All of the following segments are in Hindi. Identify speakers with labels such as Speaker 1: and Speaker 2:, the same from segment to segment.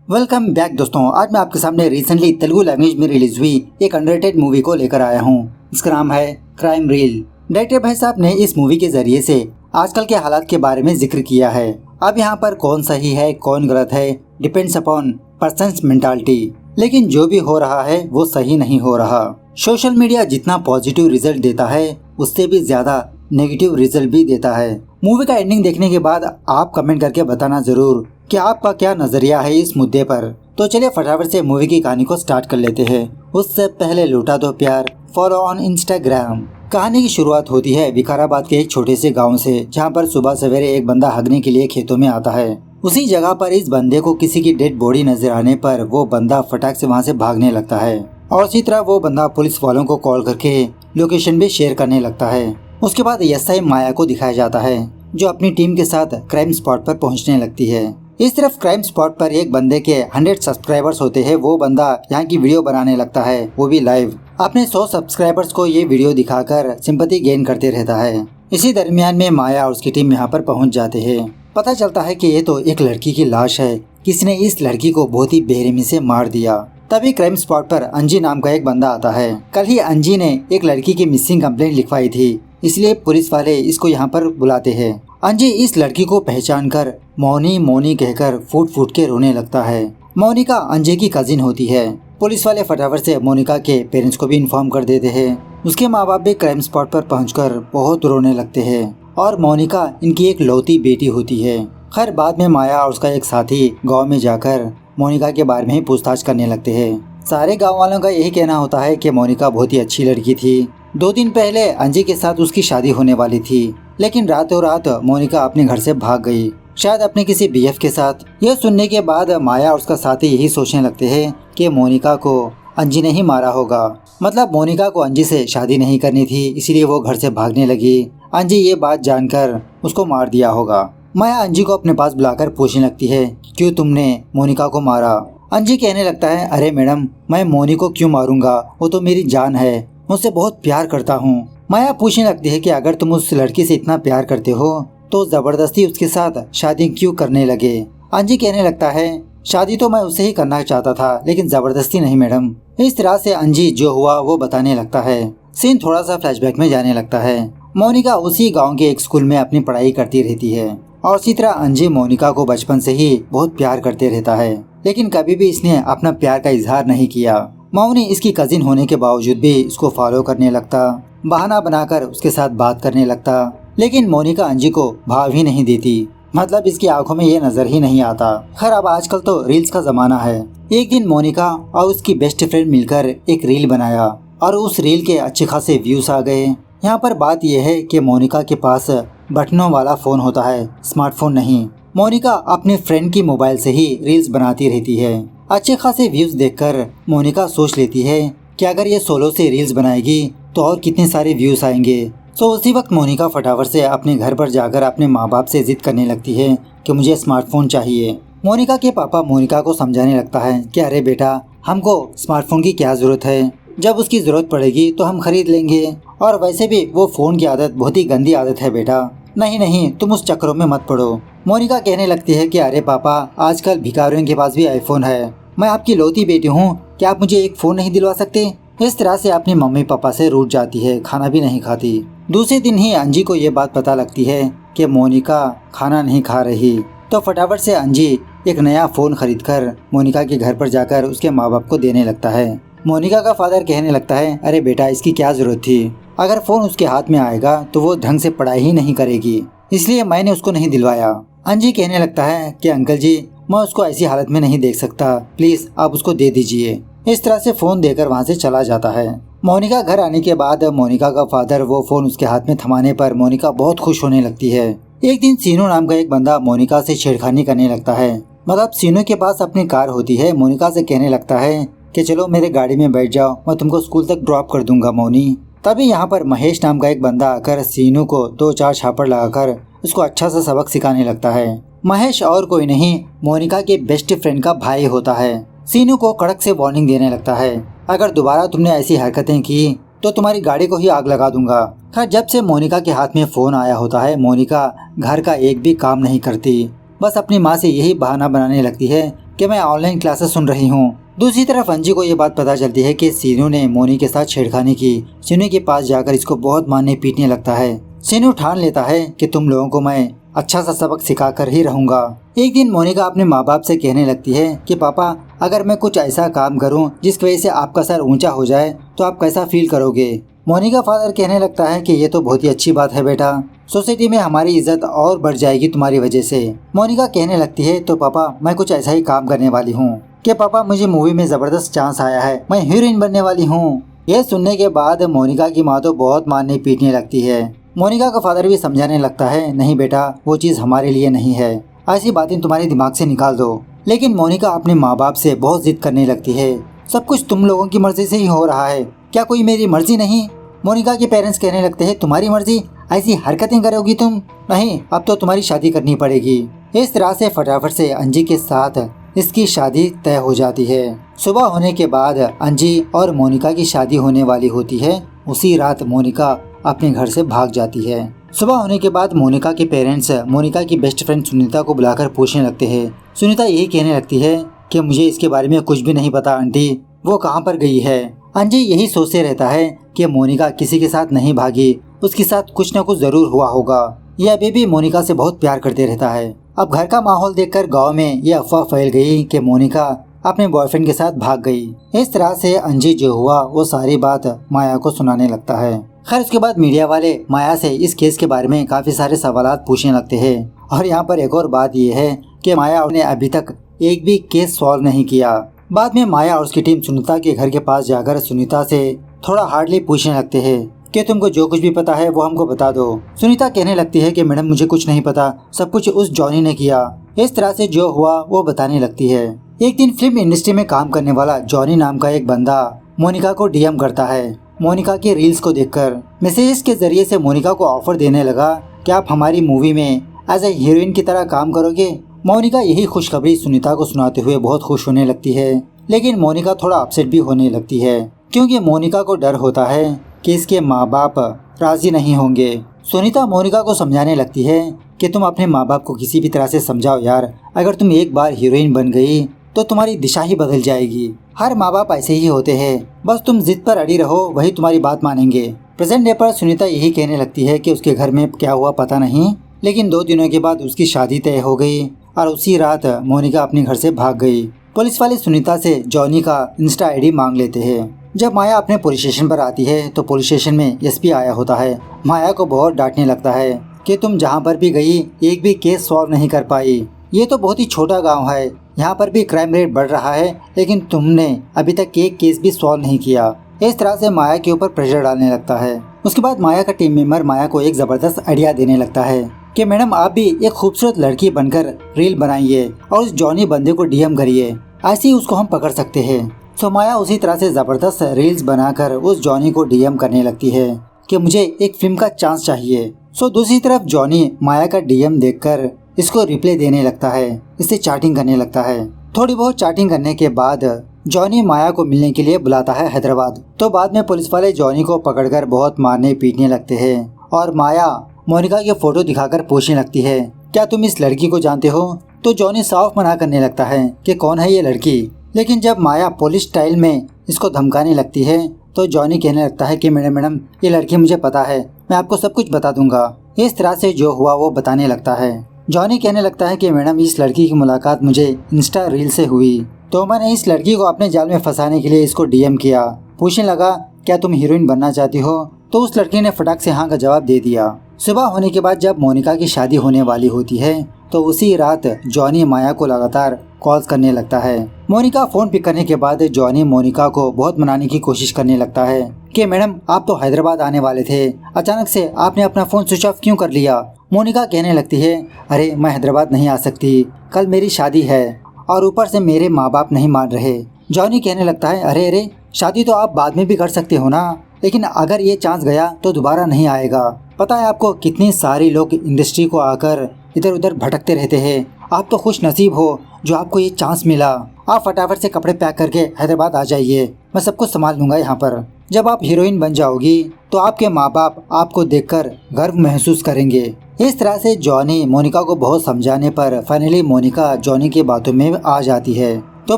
Speaker 1: वेलकम बैक दोस्तों। आज मैं आपके सामने रिसेंटली तेलुगु लैंग्वेज में रिलीज हुई एक अंडररेटेड मूवी को लेकर आया हूँ। इसका नाम है क्राइम रील। डायरेक्टर भाई साहब ने इस मूवी के जरिए से आजकल के हालात के बारे में जिक्र किया है। अब यहाँ पर कौन सही है कौन गलत है डिपेंड्स अपॉन पर्सन्स मेंटालिटी, लेकिन जो भी हो रहा है वो सही नहीं हो रहा। सोशल मीडिया जितना पॉजिटिव रिजल्ट देता है उससे भी ज्यादा नेगेटिव रिजल्ट भी देता है। मूवी का एंडिंग देखने के बाद आप कमेंट करके बताना जरूर कि आपका क्या नजरिया है इस मुद्दे पर। तो चलिए फटाफट से मूवी की कहानी को स्टार्ट कर लेते हैं। उससे पहले लूटा दो प्यार, फॉलो ऑन इंस्टाग्राम। कहानी की शुरुआत होती है विकाराबाद के एक छोटे से गांव से, जहां पर सुबह सवेरे एक बंदा हगने के लिए खेतों में आता है। उसी जगह पर इस बंदे को किसी की डेड बॉडी नजर आने पर वो बंदा फटाक से वहां से भागने लगता है और उसी तरह वो बंदा पुलिस वालों को कॉल करके लोकेशन भी शेयर करने लगता है। उसके बाद एसआई माया को दिखाया जाता है जो अपनी टीम के साथ क्राइम स्पॉट पर पहुंचने लगती है। इस तरफ क्राइम स्पॉट पर एक बंदे के 100 सब्सक्राइबर्स होते हैं। वो बंदा यहाँ की वीडियो बनाने लगता है, वो भी लाइव। अपने 100 सब्सक्राइबर्स को ये वीडियो दिखाकर सिंपैथी गेन करते रहता है। इसी दरमियान में माया और उसकी टीम यहाँ पर पहुँच जाते हैं। पता चलता है कि ये तो एक लड़की की लाश है, किसी ने इस लड़की को बहुत ही बेरहमी से मार दिया। तभी क्राइम स्पॉट पर अंजी नाम का एक बंदा आता है। कल ही अंजी ने एक लड़की की मिसिंग कंप्लेंट लिखवाई थी, इसलिए पुलिस वाले इसको यहाँ पर बुलाते हैं। अंजी इस लड़की को पहचान कर मौनी मौनी कहकर फूट फूट के रोने लगता है। मोनिका अंजी की कजिन होती है। पुलिस वाले फटाफट से मोनिका के पेरेंट्स को भी इन्फॉर्म कर देते हैं। उसके माँ बाप भी क्राइम स्पॉट पर पहुंचकर बहुत रोने लगते हैं और मोनिका इनकी एक लौती बेटी होती है। खैर बाद में माया और उसका एक साथी गाँव में जाकर मोनिका के बारे में ही पूछताछ करने लगते हैं। सारे गाँव वालों का यही कहना होता है कि मोनिका बहुत ही अच्छी लड़की थी। 2 दिन पहले अंजी के साथ उसकी शादी होने वाली थी, लेकिन रातों रात मोनिका अपने घर से भाग गई, शायद अपने किसी बीएफ के साथ। यह सुनने के बाद माया और उसका साथी यही सोचने लगते हैं कि मोनिका को अंजी ने ही मारा होगा। मतलब मोनिका को अंजी से शादी नहीं करनी थी, इसीलिए वो घर से भागने लगी। अंजी ये बात जानकर उसको मार दिया होगा। माया अंजी को अपने पास बुलाकर पूछने लगती है, क्यों तुमने मोनिका को मारा? अंजी कहने लगता है, अरे मैडम मैं मोनी को क्यों मारूंगा, वो तो मेरी जान है, मुझसे बहुत प्यार करता हूँ। माया पूछने लगती है कि अगर तुम उस लड़की से इतना प्यार करते हो तो जबरदस्ती उसके साथ शादी क्यों करने लगे? अंजी कहने लगता है, शादी तो मैं उससे ही करना चाहता था, लेकिन जबरदस्ती नहीं मैडम। इस तरह से अंजी जो हुआ वो बताने लगता है। सीन थोड़ा सा फ्लैशबैक में जाने लगता है। मोनिका उसी गाँव के एक स्कूल में अपनी पढ़ाई करती रहती है और इसी तरह अंजी मोनिका को बचपन से ही बहुत प्यार करते रहता है, लेकिन कभी भी इसने अपना प्यार का इजहार नहीं किया। मौनी इसकी कजिन होने के बावजूद भी इसको फॉलो करने लगता, बहाना बनाकर उसके साथ बात करने लगता, लेकिन मोनिका अंजी को भाव ही नहीं देती। मतलब इसकी आंखों में ये नजर ही नहीं आता। खैर अब आजकल तो रील्स का जमाना है। एक दिन मोनिका और उसकी बेस्ट फ्रेंड मिलकर एक रील बनाया और उस रील के अच्छे खासे व्यूज आ गए। यहाँ पर बात यह है कि मोनिका के पास बटनों वाला फोन होता है, स्मार्टफोन नहीं। मोनिका अपने फ्रेंड की मोबाइल से ही रील्स बनाती रहती है। अच्छे खासे व्यूज देखकर मोनिका सोच लेती है कि अगर ये सोलो से रील्स बनाएगी तो और कितने सारे व्यूज आएंगे। सो उसी वक्त मोनिका फटाफट से अपने घर पर जाकर अपने माँ बाप से जिद करने लगती है कि मुझे स्मार्टफोन चाहिए। मोनिका के पापा मोनिका को समझाने लगता है कि अरे बेटा हमको स्मार्टफोन की क्या जरूरत है, जब उसकी जरूरत पड़ेगी तो हम खरीद लेंगे, और वैसे भी वो फोन की आदत बहुत ही गंदी आदत है बेटा, नहीं नहीं तुम उस चक्करों में मत पड़ो। मोनिका कहने लगती है कि अरे पापा आजकल भिखारियों के पास भी आईफोन है, मैं आपकी लौती बेटी हूँ, क्या आप मुझे एक फोन नहीं दिलवा सकते? इस तरह से अपने मम्मी पापा से रूठ जाती है, खाना भी नहीं खाती। दूसरे दिन ही अंजी को ये बात पता लगती है कि मोनिका खाना नहीं खा रही, तो फटाफट से अंजी एक नया फोन खरीदकर मोनिका के घर पर जाकर उसके माँ बाप को देने लगता है। मोनिका का फादर कहने लगता है, अरे बेटा इसकी क्या जरूरत थी, अगर फोन उसके हाथ में आएगा तो वो ढंग से पढ़ाई ही नहीं करेगी, इसलिए मैंने उसको नहीं दिलवाया। अंजी कहने लगता है कि अंकल जी मैं उसको ऐसी हालत में नहीं देख सकता, प्लीज आप उसको दे दीजिए। इस तरह से फोन देकर वहाँ से चला जाता है। मोनिका घर आने के बाद मोनिका का फादर वो फोन उसके हाथ में थमाने पर मोनिका बहुत खुश होने लगती है। एक दिन सीनू नाम का एक बंदा मोनिका से छेड़खानी करने लगता है। मतलब सीनू के पास अपनी कार होती है। मोनिका से कहने लगता है कि चलो मेरे गाड़ी में बैठ जाओ, मैं तुमको स्कूल तक ड्रॉप कर दूंगा मोनी। तभी यहाँ पर महेश नाम का एक बंदा आकर सीनू को 2-4 छापड़ लगाकर उसको अच्छा सा सबक सिखाने लगता है। महेश और कोई नहीं मोनिका के बेस्ट फ्रेंड का भाई होता है। सीनू को कड़क से वार्निंग देने लगता है, अगर दोबारा तुमने ऐसी हरकतें की तो तुम्हारी गाड़ी को ही आग लगा दूंगा। खैर जब से मोनिका के हाथ में फोन आया होता है मोनिका घर का एक भी काम नहीं करती, बस अपनी माँ से यही बहाना बनाने लगती है कि मैं ऑनलाइन क्लासेस सुन रही हूँ। दूसरी तरफ अंजी को ये बात पता चलती है कि सीनू ने मोनी के साथ छेड़खानी की। सीनू के पास जाकर इसको बहुत मारने पीटने लगता है। सीनू ठान लेता है कि तुम लोगों को मैं अच्छा सा सबक सिखा कर ही रहूंगा। एक दिन मोनिका अपने माँ बाप से कहने लगती है कि पापा, अगर मैं कुछ ऐसा काम करूं जिसकी वजह से आपका सर ऊंचा हो जाए तो आप कैसा फील करोगे। मोनिका फादर कहने लगता है कि ये तो बहुत ही अच्छी बात है बेटा, सोसाइटी में हमारी इज्जत और बढ़ जाएगी तुम्हारी वजह से। मोनिका कहने लगती है तो पापा, मैं कुछ ऐसा ही काम करने वाली हूँ कि पापा, मुझे मूवी में जबरदस्त चांस आया है, मैं हीरोइन बनने वाली हूँ। यह सुनने के बाद मोनिका की माँ तो बहुत मारने पीटने लगती है। मोनिका का फादर भी समझाने लगता है, नहीं बेटा, वो चीज़ हमारे लिए नहीं है, ऐसी बातें तुम्हारे दिमाग से निकाल दो। लेकिन मोनिका अपने माँ बाप से बहुत जिद करने लगती है। सब कुछ तुम लोगों की मर्जी से ही हो रहा है, क्या कोई मेरी मर्जी नहीं। मोनिका के पेरेंट्स कहने लगते हैं, तुम्हारी मर्जी, ऐसी हरकतें करोगी तुम, नहीं अब तो तुम्हारी शादी करनी पड़ेगी। इस तरह से फटाफट से अंजी के साथ इसकी शादी तय हो जाती है। सुबह होने के बाद अंजी और मोनिका की शादी होने वाली होती है। उसी रात मोनिका अपने घर से भाग जाती है। सुबह होने के बाद मोनिका के पेरेंट्स मोनिका की बेस्ट फ्रेंड सुनीता को बुलाकर पूछने लगते हैं। सुनीता यही कहने लगती है कि मुझे इसके बारे में कुछ भी नहीं पता आंटी, वो कहाँ पर गई है। अंजी यही सोचते रहता है कि मोनिका किसी के साथ नहीं भागी, उसके साथ कुछ न कुछ जरूर हुआ होगा। यह अभी भी मोनिका से बहुत प्यार करते रहता है। अब घर का माहौल देखकर गांव में ये अफवाह फैल गई कि मोनिका अपने बॉयफ्रेंड के साथ भाग गई। इस तरह से अंजी जो हुआ वो सारी बात माया को सुनाने लगता है। खैर उसके बाद मीडिया वाले माया से इस केस के बारे में काफी सारे सवालात पूछने लगते हैं। और यहाँ पर एक और बात ये है कि माया ने अभी तक एक भी केस सॉल्व नहीं किया। बाद में माया और उसकी टीम सुनीता के घर के पास जाकर सुनीता से थोड़ा हार्डली पूछने लगते हैं कि तुमको जो कुछ भी पता है वो हमको बता दो। सुनीता कहने लगती है कि मैडम मुझे कुछ नहीं पता, सब कुछ उस जॉनी ने किया। इस तरह से जो हुआ वो बताने लगती है। एक दिन फिल्म इंडस्ट्री में काम करने वाला जॉनी नाम का एक बंदा मोनिका को डीएम करता है। मोनिका के रील्स को देखकर मैसेज के जरिए से मोनिका को ऑफर देने लगा कि आप हमारी मूवी में एज ए हीरोइन की तरह काम करोगे। मोनिका यही खुशखबरी सुनीता को सुनाते हुए बहुत खुश होने लगती है। लेकिन मोनिका थोड़ा अपसेट भी होने लगती है क्योंकि मोनिका को डर होता है कि इसके माँ बाप राजी नहीं होंगे। सुनीता मोनिका को समझाने लगती है कि तुम अपने माँ बाप को किसी भी तरह से समझाओ यार, अगर तुम एक बार हीरोइन बन गई तो तुम्हारी दिशा ही बदल जाएगी। हर माँ बाप ऐसे ही होते हैं, बस तुम जिद पर अड़ी रहो, वही तुम्हारी बात मानेंगे। प्रेजेंट डे पर सुनीता यही कहने लगती है कि उसके घर में क्या हुआ पता नहीं, लेकिन 2 दिनों के बाद उसकी शादी तय हो गई और उसी रात मोनिका अपने घर से भाग गई। पुलिस वाले सुनीता से जॉनी का इंस्टा आईडी मांग लेते हैं। जब माया अपने पुलिस स्टेशन पर आती है तो पुलिस स्टेशन में एसपी आया होता है। माया को बहुत डांटने लगता है कि तुम जहाँ पर भी गई एक भी केस सॉल्व नहीं कर पाई। ये तो बहुत ही छोटा गांव है, यहाँ पर भी क्राइम रेट बढ़ रहा है, लेकिन तुमने अभी तक एक केस भी सॉल्व नहीं किया। इस तरह से माया के ऊपर प्रेशर डालने लगता है। उसके बाद माया का टीम मेंबर माया को एक जबरदस्त आइडिया देने लगता है कि मैडम आप भी एक खूबसूरत लड़की बनकर रील बनाइए और उस जॉनी बंदे को डीएम करिए, ऐसे ही उसको हम पकड़ सकते हैं। तो माया उसी तरह से जबरदस्त रील्स बनाकर उस जॉनी को डीएम करने लगती है कि मुझे एक फिल्म का चांस चाहिए। सो दूसरी तरफ जॉनी माया का डीएम देखकर इसको रिप्लाई देने लगता है, इससे चैटिंग करने लगता है। थोड़ी बहुत चैटिंग करने के बाद जॉनी माया को मिलने के लिए बुलाता है हैदराबाद। तो बाद में पुलिस वाले जॉनी को पकड़कर बहुत मारने पीटने लगते हैं और माया मोनिका के फोटो दिखाकर पूछने लगती है, क्या तुम इस लड़की को जानते हो? तो जॉनी साफ मना करने लगता है कि कौन है ये लड़की। लेकिन जब माया पुलिस स्टाइल में इसको धमकाने लगती है तो जॉनी कहने लगता है कि मैडम ये लड़की मुझे पता है, मैं आपको सब कुछ बता दूंगा। इस तरह से जो हुआ वो बताने लगता है। जॉनी कहने लगता है कि मैडम इस लड़की की मुलाकात मुझे इंस्टा रील से हुई, तो मैंने इस लड़की को अपने जाल में फंसाने के लिए इसको डीएम किया। पूछने लगा क्या तुम हीरोइन बनना चाहती हो? तो उस लड़की ने फटाक से हाँ का जवाब दे दिया। सुबह होने के बाद जब मोनिका की शादी होने वाली होती है तो उसी रात जॉनी माया को लगातार कॉल्स करने लगता है। मोनिका फोन पिक करने के बाद जॉनी मोनिका को बहुत मनाने की कोशिश करने लगता है कि मैडम आप तो हैदराबाद आने वाले थे, अचानक से आपने अपना फोन स्विच ऑफ क्यों कर लिया? मोनिका कहने लगती है, अरे मैं हैदराबाद नहीं आ सकती, कल मेरी शादी है और ऊपर से मेरे माँ बाप नहीं मान रहे। जॉनी कहने लगता है, अरे शादी तो आप बाद में भी कर सकते हो ना, लेकिन अगर ये चांस गया तो दोबारा नहीं आएगा। पता है आपको कितनी सारी लोग इंडस्ट्री को आकर इधर उधर भटकते रहते हैं, आप तो खुश नसीब हो जो आपको ये चांस मिला। आप फटाफट से कपड़े पैक करके हैदराबाद आ जाइए, मैं सब कुछ संभाल लूँगा यहाँ पर। जब आप हीरोइन बन जाओगी तो आपके माँ बाप आपको देखकर गर्व महसूस करेंगे। इस तरह से जॉनी मोनिका को बहुत समझाने पर फाइनली मोनिका जॉनी की बातों में आ जाती है। तो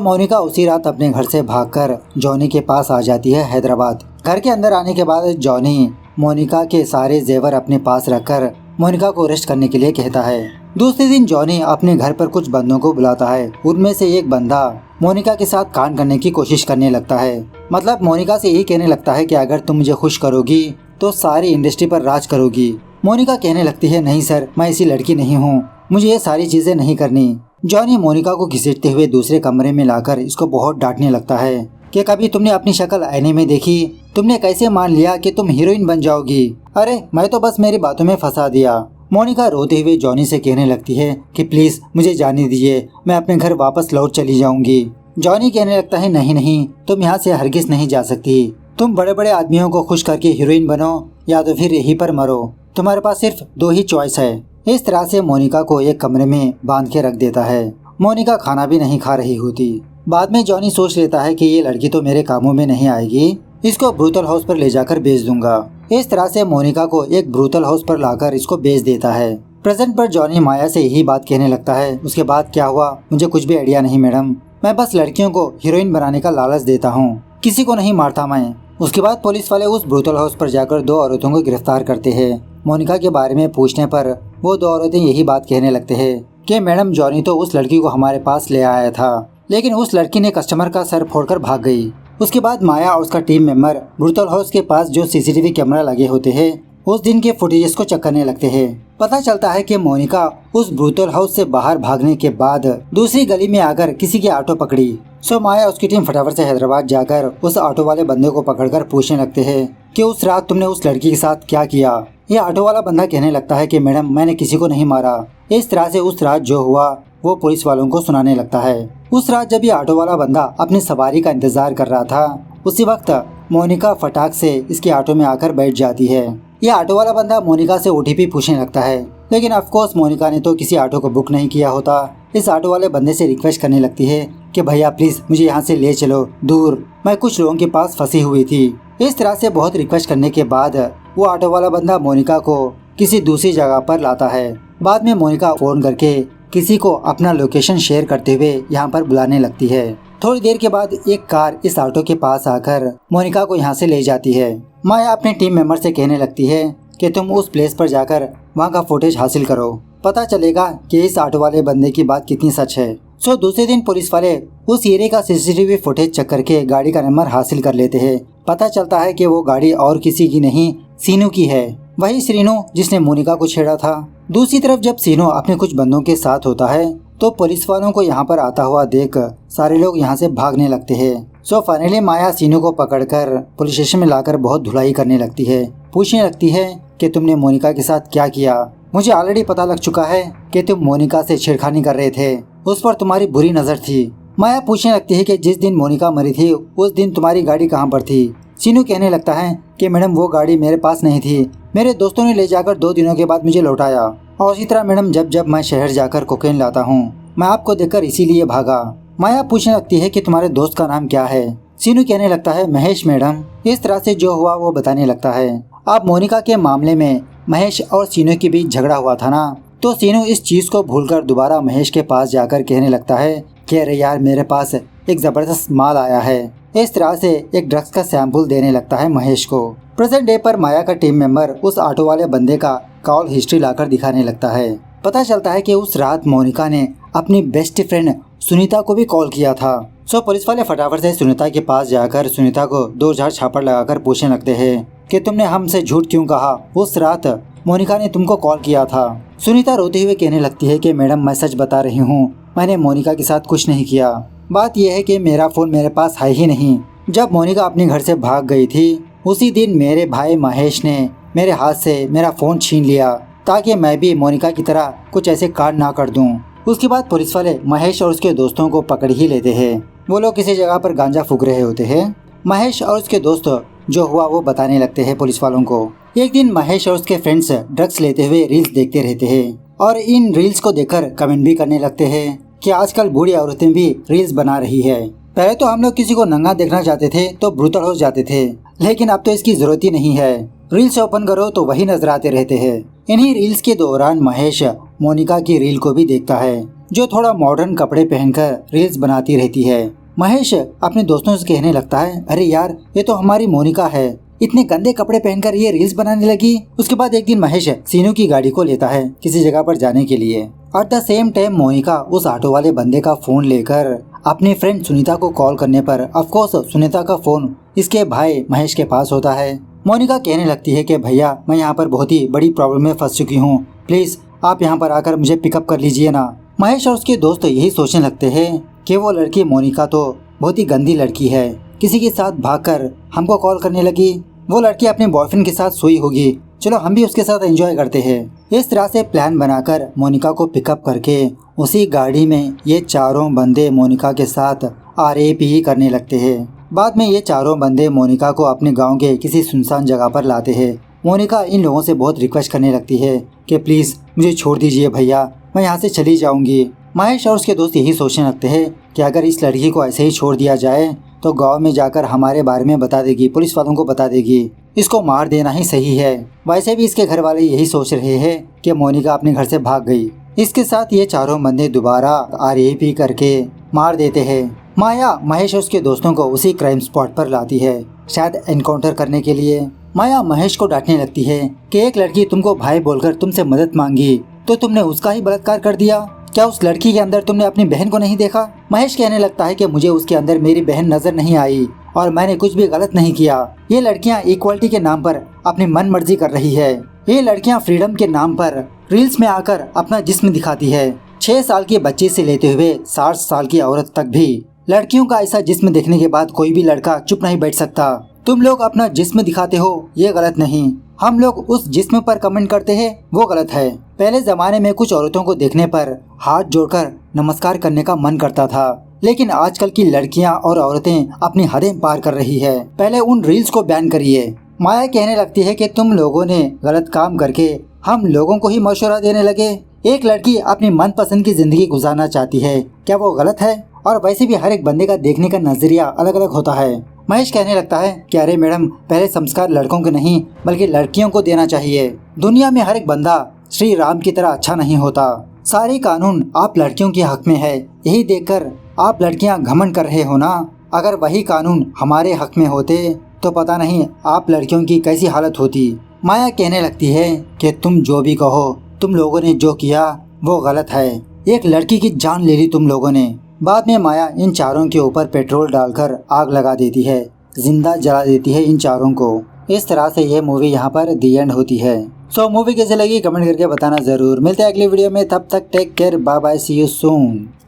Speaker 1: मोनिका उसी रात अपने घर से भागकर जॉनी के पास आ जाती है हैदराबाद। घर के अंदर आने के बाद जॉनी मोनिका के सारे जेवर अपने पास रखकर मोनिका को अरेस्ट करने के लिए कहता है। दूसरे दिन जॉनी अपने घर पर कुछ बंदों को बुलाता है। उनमें से एक बंदा मोनिका के साथ कांड करने की कोशिश करने लगता है। मतलब मोनिका से यही कहने लगता है कि अगर तुम मुझे खुश करोगी तो सारी इंडस्ट्री पर राज करोगी। मोनिका कहने लगती है, नहीं सर, मैं ऐसी लड़की नहीं हूँ, मुझे ये सारी चीजें नहीं करनी। जॉनी मोनिका को घसीटते हुए दूसरे कमरे में लाकर इसको बहुत डांटने लगता है कि कभी तुमने अपनी शक्ल आईने में देखी? तुमने कैसे मान लिया कि तुम हीरोइन बन जाओगी? अरे मैं तो बस मेरी बातों में फंसा दिया। मोनिका रोते हुए जॉनी से कहने लगती है कि प्लीज मुझे जाने दीजिए, मैं अपने घर वापस लौट चली जाऊंगी। जॉनी कहने लगता है, नहीं नहीं, तुम यहाँ से हरगिज नहीं जा सकती। तुम बड़े बड़े आदमियों को खुश करके हीरोइन बनो या तो फिर यहीं पर मरो। तुम्हारे पास सिर्फ दो ही चॉइस है। इस तरह से मोनिका को एक कमरे में बांध के रख देता है। मोनिका खाना भी नहीं खा रही होती। बाद में जॉनी सोच लेता है कि ये लड़की तो मेरे कामों में नहीं आएगी, इसको ब्रूतल हाउस पर ले जाकर बेच दूंगा। इस तरह से मोनिका को एक ब्रूतल हाउस पर लाकर इसको बेच देता है। प्रेजेंट पर जॉनी माया से यही बात कहने लगता है। उसके बाद क्या हुआ मुझे कुछ भी आइडिया नहीं मैडम, मैं बस लड़कियों को हीरोइन बनाने का लालच देता हूँ, किसी को नहीं मारता मैं। उसके बाद पुलिस वाले उस ब्रूतल हाउस पर जाकर दो औरतों को गिरफ्तार करते हैं। मोनिका के बारे में पूछने पर वो दो औरतें यही बात कहने लगते हैं कि मैडम जॉनी तो उस लड़की को हमारे पास ले आया था, लेकिन उस लड़की ने कस्टमर का सर फोड़कर भाग गई। उसके बाद माया और उसका टीम मेंबर ब्रूतल हाउस के पास जो सीसीटीवी कैमरा लगे होते हैं उस दिन के फुटेजेस को चेक करने लगते हैं। पता चलता है कि मोनिका उस ब्रूतल हाउस से बाहर भागने के बाद दूसरी गली में आकर किसी की ऑटो पकड़ी। सो माया उसकी टीम फटाफट से हैदराबाद जाकर उस ऑटो वाले बंदे को पकड़कर पूछने लगते हैं कि उस रात तुमने उस लड़की के साथ क्या किया। ये ऑटो वाला बंदा कहने लगता है कि मैडम मैंने किसी को नहीं मारा। इस तरह से उस रात जो हुआ वो पुलिस वालों को सुनाने लगता है। उस रात जब ये ऑटो वाला बंदा अपनी सवारी का इंतजार कर रहा था उसी वक्त मोनिका फटाक से इसके ऑटो में आकर बैठ जाती है। यह ऑटो वाला बंदा मोनिका से ओटीपी पूछने लगता है, लेकिन ऑफकोर्स मोनिका ने तो किसी ऑटो को बुक नहीं किया होता। इस ऑटो वाले बंदे से रिक्वेस्ट करने लगती है कि भैया प्लीज मुझे यहाँ से ले चलो दूर, मैं कुछ लोगों के पास फंसी हुई थी। इस तरह से बहुत रिक्वेस्ट करने के बाद वो ऑटो वाला बंदा मोनिका को किसी दूसरी जगह पर लाता है। बाद में मोनिका फोन करके किसी को अपना लोकेशन शेयर करते हुए यहाँ पर बुलाने लगती है। थोड़ी देर के बाद एक कार इस ऑटो के पास आकर मोनिका को यहाँ से ले जाती है। माया अपने टीम मेंबर से कहने लगती है कि तुम उस प्लेस पर जाकर वहाँ का फुटेज हासिल करो, पता चलेगा कि इस ऑटो वाले बंदे की बात कितनी सच है। सो दूसरे दिन पुलिस वाले उस एरिया का सीसीटीवी फुटेज चेक करके गाड़ी का नंबर हासिल कर लेते हैं। पता चलता है कि वो गाड़ी और किसी की नहीं सीनू की है, वही सीनू जिसने मोनिका को छेड़ा था। दूसरी तरफ जब सीनू अपने कुछ बंदों के साथ होता है तो पुलिस वालों को यहाँ पर आता हुआ देख सारे लोग यहाँ से भागने लगते हैं। सो फाइनली माया सीनू को पकड़कर पुलिस स्टेशन में लाकर बहुत धुलाई करने लगती है। पूछने लगती है कि तुमने मोनिका के साथ क्या किया। मुझे ऑलरेडी पता लग चुका है कि तुम मोनिका से छेड़खानी कर रहे थे, उस पर तुम्हारी बुरी नजर थी। माया पूछने लगती है कि जिस दिन मोनिका मरी थी उस दिन तुम्हारी गाड़ी कहाँ पर थी। सीनू कहने लगता है कि मैडम वो गाड़ी मेरे पास नहीं थी, मेरे दोस्तों ने ले जाकर 2 दिनों के बाद मुझे लौटाया। और इसी तरह मैडम जब जब मैं शहर जाकर कोकेन लाता हूँ मैं आपको देखकर इसीलिए भागा। माया पूछने लगती है कि तुम्हारे दोस्त का नाम क्या है। सीनू कहने लगता है महेश मैडम। इस तरह से जो हुआ वो बताने लगता है। अब मोनिका के मामले में महेश और सीनू के बीच झगड़ा हुआ था ना, तो सीनू इस चीज को भूलकर दोबारा महेश के पास जाकर कहने लगता है कि अरे यार मेरे पास एक जबरदस्त माल आया है। इस तरह से एक ड्रग्स का सैंपल देने लगता है महेश को। प्रेजेंट डे पर माया का टीम मेंबर उस ऑटो वाले बंदे का कॉल हिस्ट्री लाकर दिखाने लगता है। पता चलता है कि उस रात मोनिका ने अपनी बेस्ट फ्रेंड सुनीता को भी कॉल किया था। सो पुलिस वाले फटाफट से सुनीता के पास जाकर सुनीता को 2 झाड़ छापड़ लगाकर पूछने लगते हैं कि तुमने हमसे झूठ क्यों कहा, उस रात मोनिका ने तुमको कॉल किया था। सुनीता रोते हुए कहने लगती है कि मैडम मैं सच बता रही हूँ, मैंने मोनिका के साथ कुछ नहीं किया। बात यह है कि मेरा फोन मेरे पास है ही नहीं। जब मोनिका अपने घर से भाग गई थी उसी दिन मेरे भाई महेश ने मेरे हाथ से मेरा फोन छीन लिया ताकि मैं भी मोनिका की तरह कुछ ऐसे कांड ना कर दूं। उसके बाद पुलिस वाले महेश और उसके दोस्तों को पकड़ ही लेते हैं। वो लोग किसी जगह पर गांजा फूक रहे होते हैं। महेश और उसके दोस्त जो हुआ वो बताने लगते हैं पुलिस वालों को। एक दिन महेश और उसके फ्रेंड्स ड्रग्स लेते हुए रील्स देखते रहते हैं और इन रील्स को देखकर कमेंट भी करने लगते हैं कि आजकल बूढ़ी औरतें भी रील्स बना रही है। पहले तो हम लोग किसी को नंगा देखना चाहते थे तो ब्रूटल हो जाते थे, लेकिन अब तो इसकी जरूरत ही नहीं है। रील्स ओपन करो तो वही नजर आते रहते हैं। इन्हीं रील्स के दौरान महेश मोनिका की रील को भी देखता है, जो थोड़ा मॉडर्न कपड़े पहनकर रील्स बनाती रहती है। महेश अपने दोस्तों से कहने लगता है, अरे यार ये तो हमारी मोनिका है, इतने गंदे कपड़े पहनकर ये रील्स बनाने लगी। उसके बाद एक दिन महेश सीनू की गाड़ी को लेता है किसी जगह पर जाने के लिए। At the same time Monika उस ऑटो वाले बंदे का फोन लेकर अपनी फ्रेंड सुनीता को कॉल करने पर ऑफकोर्स सुनीता का फोन इसके भाई महेश के पास होता है। मोनिका कहने लगती है कि भैया मैं यहाँ पर बहुत ही बड़ी प्रॉब्लम में फंस चुकी हूँ, प्लीज आप यहाँ पर आकर मुझे पिकअप कर लीजिए ना। महेश और उसके दोस्त यही सोचने लगते हैं कि वो लड़की मोनिका तो बहुत ही गंदी लड़की है, किसी के साथ भागकर हमको कॉल करने लगी, वो लड़की अपने बॉयफ्रेंड के साथ सोई होगी, चलो हम भी उसके साथ एंजॉय करते हैं। इस तरह से प्लान बनाकर मोनिका को पिकअप करके उसी गाड़ी में ये चारों बंदे मोनिका के साथ RAP करने लगते हैं। बाद में ये चारों बंदे मोनिका को अपने गांव के किसी सुनसान जगह पर लाते हैं। मोनिका इन लोगों से बहुत रिक्वेस्ट करने लगती है कि प्लीज़ मुझे छोड़ दीजिए भैया, मैं यहाँ से चली जाऊँगी। महेश और उसके दोस्त यही सोचने लगते हैं कि अगर इस लड़की को ऐसे ही छोड़ दिया जाए तो गांव में जाकर हमारे बारे में बता देगी, पुलिस वालों को बता देगी, इसको मार देना ही सही है। वैसे भी इसके घर वाले यही सोच रहे हैं कि मोनिका अपने घर से भाग गई। इसके साथ ये चारों बंदे दोबारा RAP करके मार देते हैं। माया महेश और उसके दोस्तों को उसी क्राइम स्पॉट पर लाती है, शायद एनकाउंटर करने के लिए। माया महेश को डांटने लगती है कि एक लड़की तुमको भाई बोलकर तुमसे मदद मांगी तो तुमने उसका ही बलात्कार कर दिया, क्या उस लड़की के अंदर तुमने अपनी बहन को नहीं देखा? महेश कहने लगता है कि मुझे उसके अंदर मेरी बहन नजर नहीं आई और मैंने कुछ भी गलत नहीं किया। ये लड़कियां इक्वलिटी के नाम पर अपनी मन मर्जी कर रही है, ये लड़कियां फ्रीडम के नाम पर रील्स में आकर अपना जिस्म दिखाती है। 6 साल की बच्ची से लेते हुए 60 साल की औरत तक भी लड़कियों का ऐसा जिस्म देखने के बाद कोई भी लड़का चुप नहीं बैठ सकता। तुम लोग अपना जिस्म दिखाते हो, ये गलत नहीं, हम लोग उस जिस्म पर कमेंट करते हैं वो गलत है। पहले जमाने में कुछ औरतों को देखने पर हाथ जोड़कर नमस्कार करने का मन करता था, लेकिन आजकल की लड़कियां और औरतें अपनी हदें पार कर रही है। पहले उन रील्स को बैन करिए। माया कहने लगती है कि तुम लोगों ने गलत काम करके हम लोगों को ही मशवरा देने लगे। एक लड़की अपनी मनपसंद की जिंदगी गुजारना चाहती है, क्या वो गलत है? और वैसे भी हर एक बंदे का देखने का नजरिया अलग अलग होता है। महेश कहने लगता है कि अरे मैडम, पहले संस्कार लड़कों के नहीं बल्कि लड़कियों को देना चाहिए। दुनिया में हर एक बंदा श्री राम की तरह अच्छा नहीं होता। सारे कानून आप लड़कियों के हक में है, यही देखकर आप लड़कियां घमंड कर रहे हो ना। अगर वही कानून हमारे हक में होते तो पता नहीं आप लड़कियों की कैसी हालत होती। माया कहने लगती है कि तुम जो भी कहो, तुम लोगों ने जो किया वो गलत है, एक लड़की की जान ले ली तुम लोगों ने। बाद में माया इन चारों के ऊपर पेट्रोल डालकर आग लगा देती है, जिंदा जला देती है इन चारों को। इस तरह से ये मूवी यहाँ पर दी एंड होती है। सो मूवी कैसे लगी कमेंट करके बताना जरूर। मिलते हैं अगली वीडियो में, तब तक take care, bye bye, see you soon.